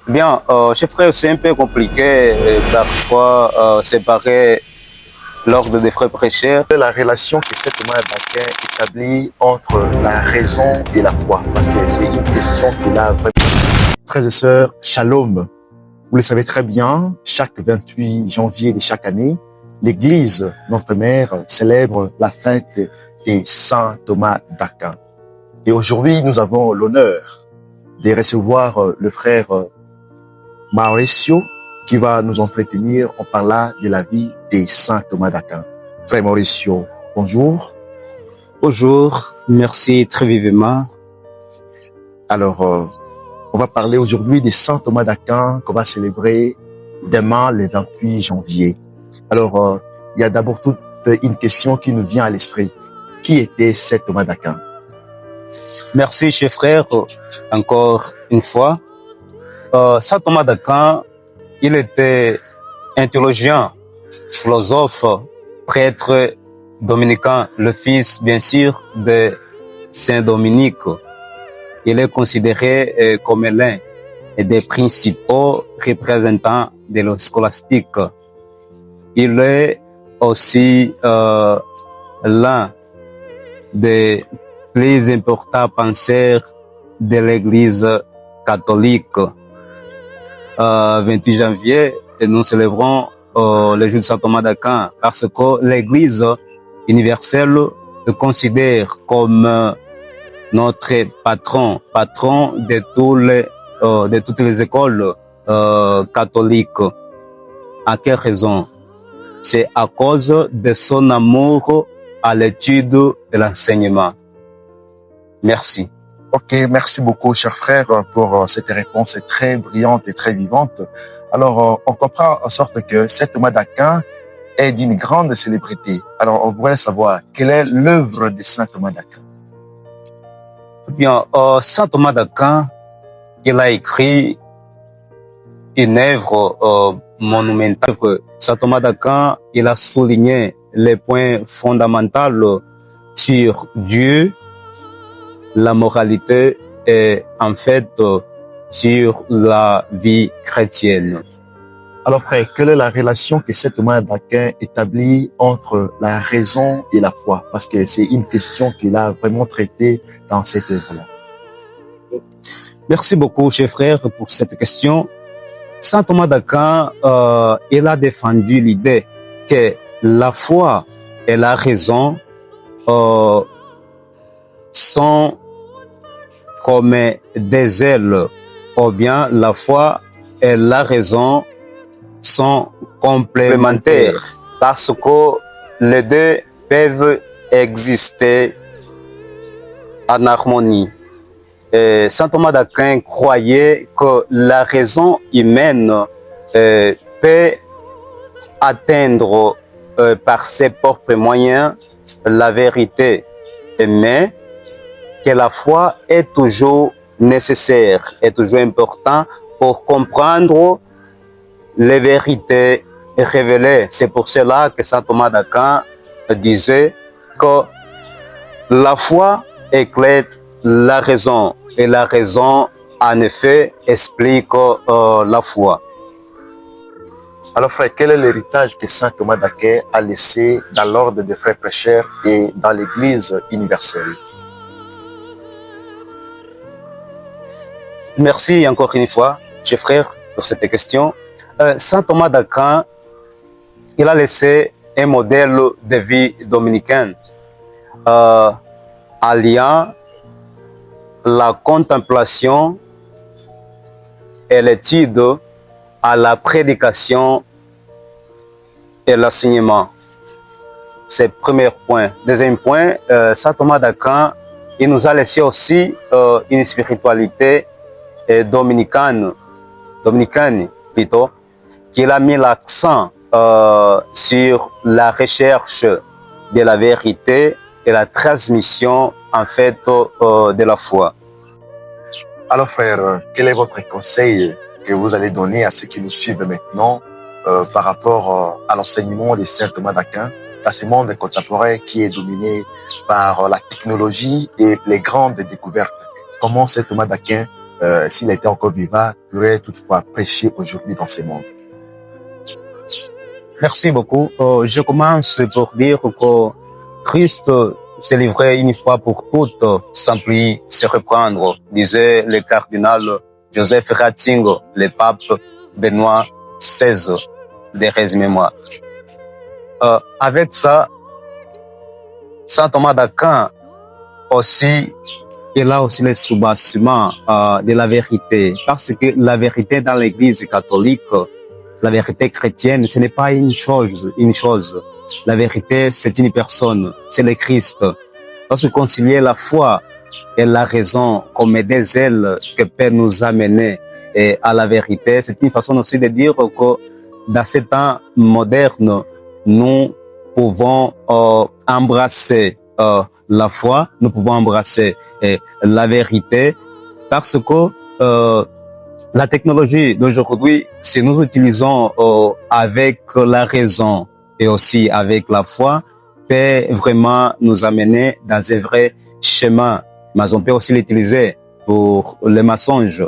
Bien, chers frères, c'est un peu compliqué parfois séparer l'ordre des frères prêcheurs. La relation que saint Thomas d'Aquin établit entre la raison et la foi, parce que c'est une question qu'il a vraiment. Frères et sœurs, shalom. Vous le savez très bien, chaque 28 janvier de chaque année, l'Église, notre mère, célèbre la fête de saint Thomas d'Aquin. Et aujourd'hui, nous avons l'honneur de recevoir le frère Mauricio, qui va nous entretenir en parlant de la vie de saint Thomas d'Aquin. Frère Mauricio, bonjour. Bonjour, merci très vivement. Alors, on va parler aujourd'hui de saint Thomas d'Aquin qu'on va célébrer demain, le 28 janvier. Alors, il y a d'abord toute une question qui nous vient à l'esprit. Qui était saint Thomas d'Aquin? Merci, chers frères, encore une fois. Saint Thomas d'Aquin, il était un théologien, philosophe, prêtre dominicain, le fils, bien sûr, de Saint Dominique. Il est considéré comme l'un des principaux représentants de la scolastique. Il est aussi l'un des plus importants penseurs de l'Église catholique. 28 janvier, nous célébrons le jour de Saint Thomas d'Aquin parce que l'Église universelle le considère comme notre patron de toutes les écoles catholiques. À quelle raison? C'est à cause de son amour à l'étude de l'enseignement. Merci. Ok, merci beaucoup, cher frère, pour cette réponse très brillante et très vivante. Alors, on comprend en sorte que saint Thomas d'Aquin est d'une grande célébrité. Alors, on voudrait savoir quelle est l'œuvre de saint Thomas d'Aquin. Bien, saint Thomas d'Aquin, il a écrit une œuvre monumentale. Saint Thomas d'Aquin, il a souligné les points fondamentaux sur Dieu, la moralité et en fait sur la vie chrétienne. Alors frère, quelle est la relation que saint Thomas d'Aquin établit entre la raison et la foi? Parce que c'est une question qu'il a vraiment traitée dans cette œuvre-là. Merci beaucoup, cher frère, pour cette question. Saint Thomas d'Aquin, il a défendu l'idée que la foi et la raison sont comme des ailes, ou bien la foi et la raison sont complémentaires parce que les deux peuvent exister en harmonie. Saint Thomas d'Aquin croyait que la raison humaine peut atteindre par ses propres moyens la vérité, mais que la foi est toujours nécessaire, est toujours important pour comprendre les vérités révélées. C'est pour cela que saint Thomas d'Aquin disait que la foi éclaire la raison et la raison, en effet, explique la foi. Alors frère, quel est l'héritage que saint Thomas d'Aquin a laissé dans l'ordre des frères prêcheurs et dans l'Église universelle? Merci encore une fois, cher frère, pour cette question. Saint Thomas d'Aquin, il a laissé un modèle de vie dominicaine alliant la contemplation et l'étude à la prédication et l'enseignement. C'est le premier point. Deuxième point, saint Thomas d'Aquin, il nous a laissé aussi une spiritualité dominicaine plutôt, qu'il a mis l'accent sur la recherche de la vérité et la transmission en fait de la foi. Alors frère, quel est votre conseil que vous allez donner à ceux qui nous suivent maintenant par rapport à l'enseignement de saint Thomas d'Aquin dans ce monde contemporain qui est dominé par la technologie et les grandes découvertes? Comment saint Thomas d'Aquin s'il était encore vivant, pourrait toutefois prêcher aujourd'hui dans ce monde? Merci beaucoup. Je commence pour dire que Christ s'est livré une fois pour toutes sans plus se reprendre, disait le cardinal Joseph Ratzinger, le pape Benoît XVI, des résumés mémoire. Avec ça, Saint Thomas d'Aquin aussi, il a aussi le soubassement de la vérité, parce que la vérité dans l'Église catholique, la vérité chrétienne, ce n'est pas une chose. La vérité, c'est une personne, c'est le Christ. Parce que concilier la foi et la raison comme des ailes que peut nous amener à la vérité, c'est une façon aussi de dire que dans ces temps modernes, nous pouvons embrasser la foi, nous pouvons embrasser la vérité, parce que la technologie d'aujourd'hui, si nous utilisons avec la raison et aussi avec la foi, peut vraiment nous amener dans un vrai chemin. Mais on peut aussi l'utiliser pour les mensonges,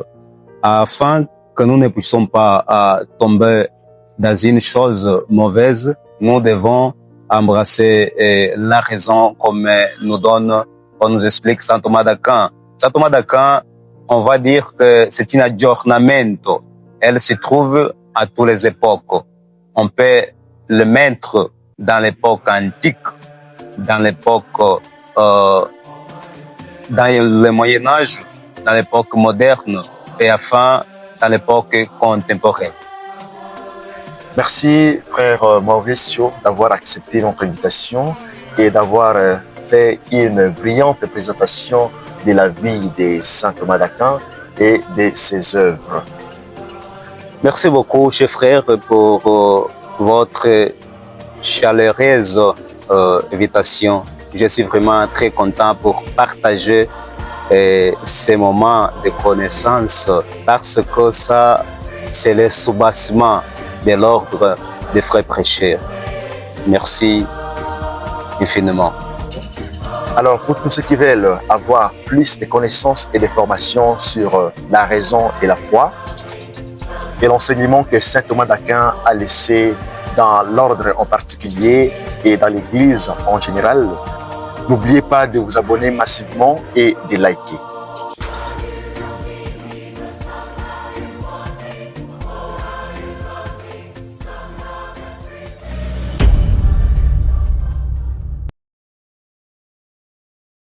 afin que nous ne puissions pas tomber dans une chose mauvaise. Nous devons embrasser la raison comme nous explique Saint Thomas d'Aquin. Saint Thomas d'Aquin, on va dire que c'est un aggiornamento. Elle se trouve à toutes les époques. On peut le mettre dans l'époque antique, dans l'époque, dans le Moyen-Âge, dans l'époque moderne et enfin dans l'époque contemporaine. Merci, frère Mauricio, d'avoir accepté notre invitation et d'avoir fait une brillante présentation de la vie de Saint Thomas d'Aquin et de ses œuvres. Merci beaucoup, cher frère, pour votre chaleureuse invitation. Je suis vraiment très content pour partager ces moments de connaissance, parce que ça, c'est le soubassement de l'ordre des frères prêcheurs. Merci infiniment. Alors, pour tous ceux qui veulent avoir plus de connaissances et d'informations sur la raison et la foi, et l'enseignement que Saint Thomas d'Aquin a laissé dans l'ordre en particulier et dans l'Église en général, n'oubliez pas de vous abonner massivement et de liker.